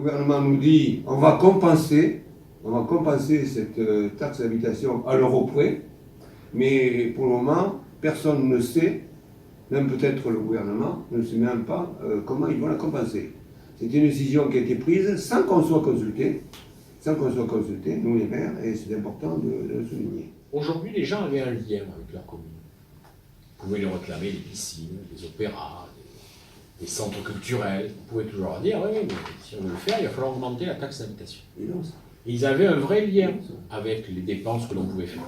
gouvernement nous dit on va compenser cette taxe d'habitation à l'euro près, mais pour le moment, personne ne sait, même peut-être le gouvernement, ne sait même pas comment ils vont la compenser. C'est une décision qui a été prise sans qu'on soit consulté, nous les maires, et c'est important de le souligner. Aujourd'hui, les gens avaient un lien avec leur commune. Vous pouvez leur réclamer des piscines, des opéras, des centres culturels. Vous pouvez toujours leur dire, oui, mais si on veut le faire, il va falloir augmenter la taxe d'habitation. Et ils avaient un vrai lien avec les dépenses que l'on pouvait faire.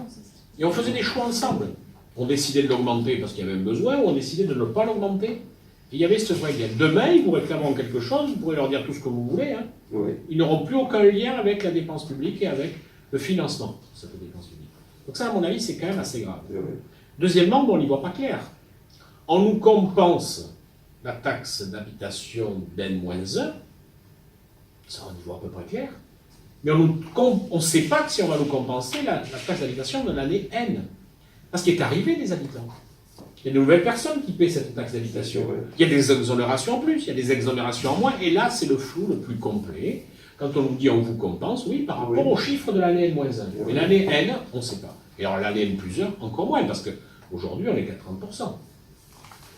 Et on faisait des choix ensemble. On décidait de l'augmenter parce qu'il y avait un besoin, ou on décidait de ne pas l'augmenter. Et il y avait ce vrai lien. Demain, ils vous réclameront quelque chose, vous pourrez leur dire tout ce que vous voulez. Hein. Oui. Ils n'auront plus aucun lien avec la dépense publique et avec le financement de cette dépense publique. Donc ça, à mon avis, c'est quand même assez grave. Oui. Deuxièmement, bon, on n'y voit pas clair. On nous compense la taxe d'habitation d'N-1, ça on y voit à peu près clair. Mais on ne sait pas si on va nous compenser la taxe d'habitation de l'année N. Parce qu'il est arrivé des habitants. Il y a de nouvelles personnes qui paient cette taxe d'habitation. Il y a des exonérations en plus, il y a des exonérations en moins, et là c'est le flou le plus complet. Quand on nous dit on vous compense, oui, par rapport aux chiffres de l'année N-1. Mais l'année N, on ne sait pas. Et alors l'année N+1, encore moins, parce qu'aujourd'hui on est qu'à 30%.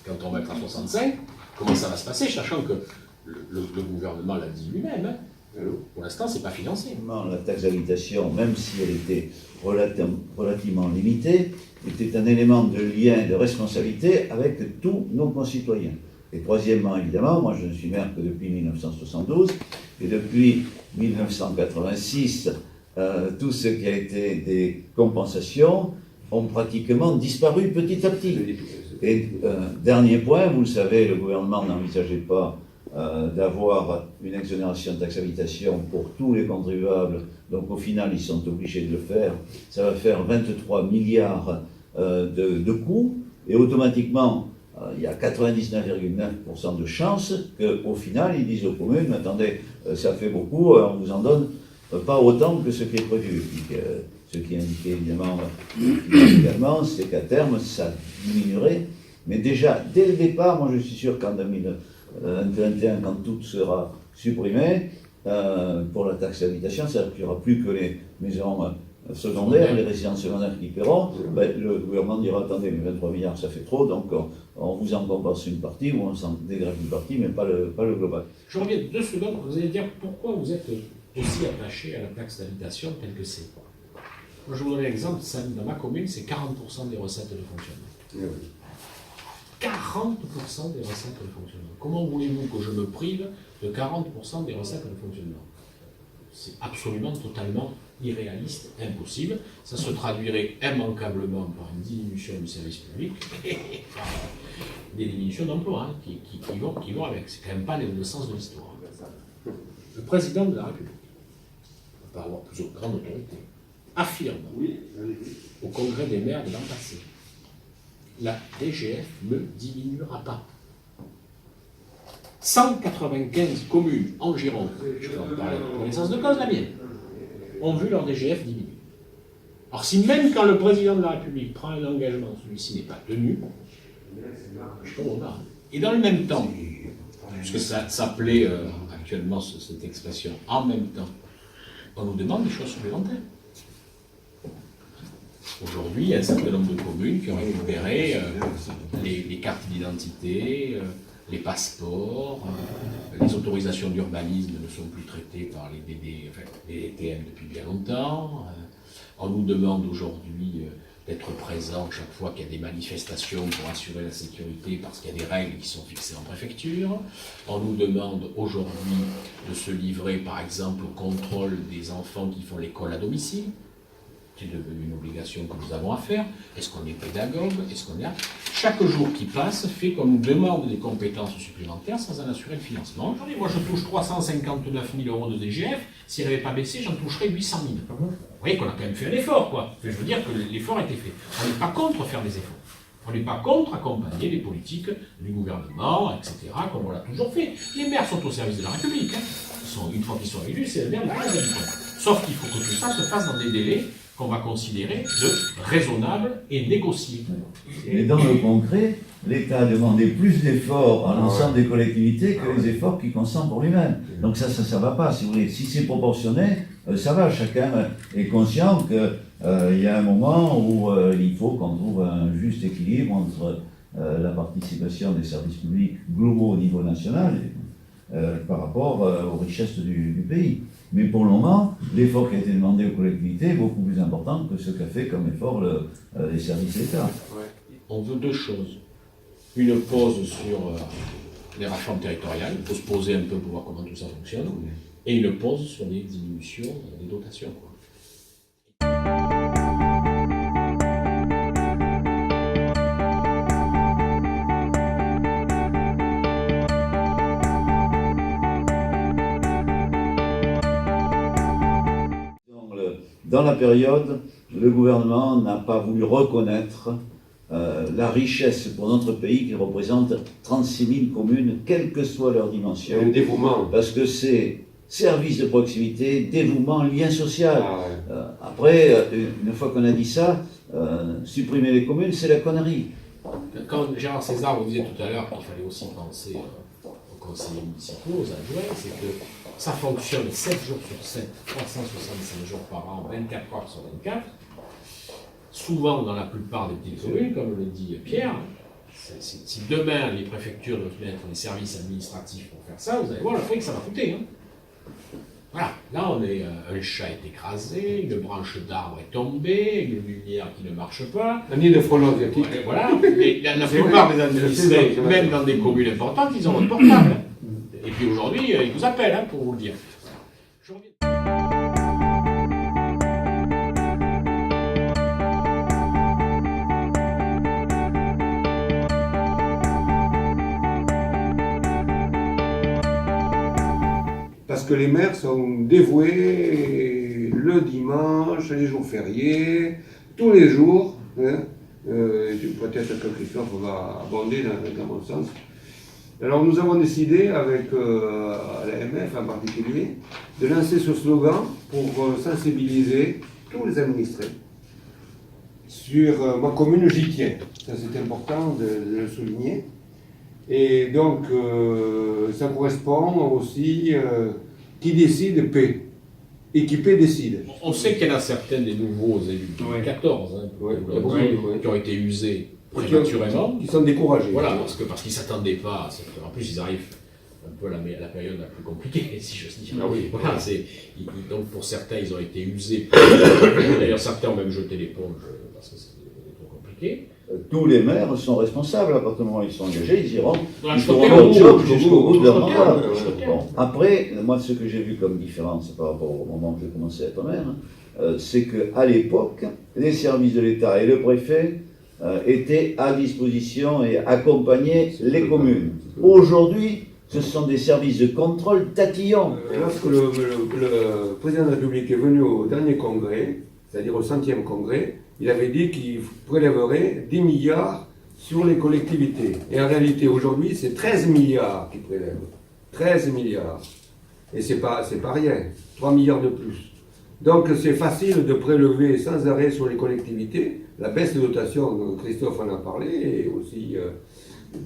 Quand on va être à 65, comment ça va se passer, sachant que le gouvernement l'a dit lui-même, hein. Pour l'instant, c'est pas financé. La taxe d'habitation, même si elle était relativement limitée, était un élément de lien et de responsabilité avec tous nos concitoyens. Et troisièmement, évidemment, moi je ne suis maire que depuis 1972, et depuis 1986, tout ce qui a été des compensations ont pratiquement disparu petit à petit. Et dernier point, vous le savez, le gouvernement n'envisageait pas d'avoir une exonération de taxe d'habitation pour tous les contribuables, donc au final ils sont obligés de le faire. Ça va faire 23 milliards de coûts, et automatiquement il y a 99,9% de chances qu'au final ils disent aux communes, attendez, ça fait beaucoup, on vous en donne pas autant que ce qui est prévu. Ce qui est indiqué également, c'est qu'à terme ça diminuerait, mais déjà dès le départ, moi je suis sûr qu'en 2021, quand tout sera supprimé, pour la taxe d'habitation, c'est-à-dire qu'il n'y aura plus que les maisons secondaires, les résidences secondaires qui paieront, le gouvernement dira, attendez, mais 23 milliards ça fait trop, donc on vous en compense une partie, ou on s'en dégrève une partie, mais pas le global. Je reviens 2 secondes, vous allez dire pourquoi vous êtes aussi attaché à la taxe d'habitation telle que c'est. Moi je vous donne l'exemple, dans ma commune, c'est 40% des recettes de fonctionnement. 40% des recettes de fonctionnement. Comment voulez-vous que je me prive de 40% des recettes de fonctionnement? C'est absolument, totalement irréaliste, impossible. Ça se traduirait immanquablement par une diminution du service public, des diminutions d'emplois hein, qui vont avec. C'est quand même pas le sens de l'histoire. Le président de la République, par avoir plus grande autorité, affirme au congrès des maires de l'an passé: la DGF ne diminuera pas. 195 communes en Gironde, je vais en parler de connaissance de cause, la mienne, ont vu leur DGF diminuer. Alors si même quand le président de la République prend un engagement, celui-ci n'est pas tenu, je tombe au bas. Et dans le même temps, puisque ça s'appelait actuellement cette expression, en même temps, on nous demande des choses supplémentaires. Aujourd'hui, il y a un certain nombre de communes qui ont récupéré les cartes d'identité, les passeports, les autorisations d'urbanisme ne sont plus traitées par les DD, enfin, les DTM depuis bien longtemps. On nous demande aujourd'hui d'être présent chaque fois qu'il y a des manifestations pour assurer la sécurité parce qu'il y a des règles qui sont fixées en préfecture. On nous demande aujourd'hui de se livrer par exemple au contrôle des enfants qui font l'école à domicile. C'est devenu une obligation que nous avons à faire. Est-ce qu'on est pédagogue? Est-ce qu'on est... Chaque jour qui passe fait qu'on nous demande des compétences supplémentaires sans en assurer le financement. Aujourd'hui, moi je touche 359 000 € de DGF. Si elle n'avait pas baissé, j'en toucherais 800 000. Vous voyez qu'on a quand même fait un effort, quoi. Je veux dire que l'effort a été fait. On n'est pas contre faire des efforts. On n'est pas contre accompagner les politiques du gouvernement, etc., comme on l'a toujours fait. Les maires sont au service de la République. Hein. Une fois qu'ils sont élus, c'est le maire de la République. Sauf qu'il faut que tout ça se fasse dans des délais qu'on va considérer de raisonnable et négociable. Mais dans le concret, l'État a demandé plus d'efforts à l'ensemble des collectivités que les efforts qu'il consent pour lui-même. Donc ça ne va pas, si vous voulez. Si c'est proportionné, ça va. Chacun est conscient qu'il y a un moment où il faut qu'on trouve un juste équilibre entre la participation des services publics globaux au niveau national par rapport aux richesses du pays. Mais pour le moment, l'effort qui a été demandé aux collectivités est beaucoup plus important que ce qu'a fait comme effort les services d'État. On veut deux choses. Une pause sur les réformes territoriales, il faut se poser un peu pour voir comment tout ça fonctionne, et une pause sur les diminutions des dotations. Dans la période, le gouvernement n'a pas voulu reconnaître la richesse pour notre pays qui représente 36 000 communes, quelle que soit leur dimension. Un dévouement. Parce que c'est service de proximité, dévouement, lien social. Après, une fois qu'on a dit ça, supprimer les communes, c'est la connerie. Quand Gérard César vous disait tout à l'heure qu'il fallait aussi penser aux conseillers municipaux, aux adjoints, c'est que ça fonctionne 7 jours sur 7, 365 jours par an, 24 heures sur 24. Souvent dans la plupart des petites communes, comme le dit Pierre, si demain les préfectures doivent mettre des services administratifs pour faire ça, vous allez voir le prix que ça va coûter. Voilà, là un chat est écrasé, une branche d'arbre est tombée, une lumière qui ne marche pas. Un nid de frelons asiatiques. Voilà, et la plupart des administrés, même dans des communes importantes, ils ont votre portable. Et puis aujourd'hui, ils vous appellent pour vous le dire. Je reviens. Parce que les maires sont dévoués le dimanche, les jours fériés, tous les jours. Hein, peut-être que Christophe va abonder dans mon sens. Alors nous avons décidé, avec l'AMF en particulier, de lancer ce slogan pour sensibiliser tous les administrés. Sur ma commune, j'y tiens. Ça c'est important de le souligner. Et donc ça correspond aussi, qui décide paie. Et qui paie décide. On sait qu'il y en a certains des nouveaux élus de 2014 qui ont été usés prématurément. Qui sont découragés. Voilà, parce qu'ils ne s'attendaient pas. En plus, ils arrivent un peu à la période la plus compliquée, si je dis. Ah oui. Voilà, donc pour certains, ils ont été usés. D'ailleurs, certains ont même jeté l'éponge parce que c'était trop compliqué. Tous les maires sont responsables, à partir du moment où ils sont engagés, ils iront, Voilà, ils jusqu'au feront terme. leur job jusqu'au bout de leur mandat. Jusqu'au Bon, après, moi, ce que j'ai vu comme différence par rapport au moment où j'ai commencé à être maire, c'est qu'à l'époque, les services de l'État et le préfet étaient à disposition et accompagnaient les communes. Aujourd'hui, ce sont des services de contrôle tatillons. Et lorsque le président de la République est venu au dernier congrès, c'est-à-dire au 100e congrès, il avait dit qu'il prélèverait 10 milliards sur les collectivités. Et en réalité, aujourd'hui, c'est 13 milliards qu'il prélève. 13 milliards. Et c'est pas rien. 3 milliards de plus. Donc c'est facile de prélever sans arrêt sur les collectivités. La baisse de dotation, Christophe en a parlé, et aussi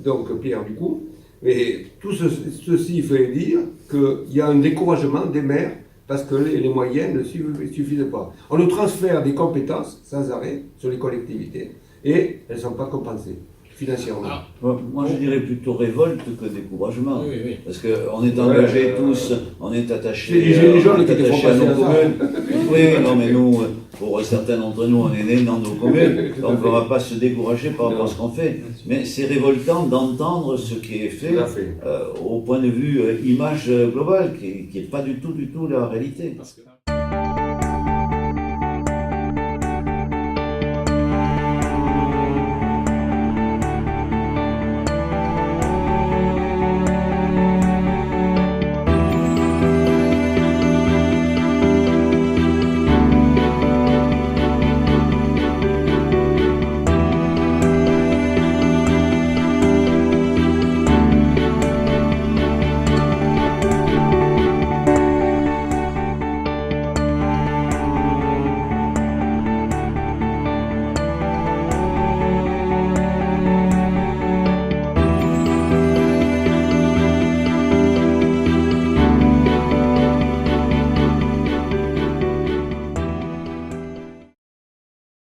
donc Pierre du coup. Mais tout ceci fait dire qu'il y a un découragement des maires parce que les moyens ne suffisent pas. On nous transfère des compétences sans arrêt sur les collectivités et elles ne sont pas compensées financièrement. Moi, je dirais plutôt révolte que découragement. Oui. Parce qu'on est engagés tous, on est attachés Les gens qui étaient à nos passer à communes. Oui, non, mais nous, pour certains d'entre nous, on est nés dans nos communes, donc on ne va pas se décourager par rapport à ce qu'on fait. Mais c'est révoltant d'entendre ce qui est fait au point de vue image globale, qui n'est pas du tout la réalité. Parce que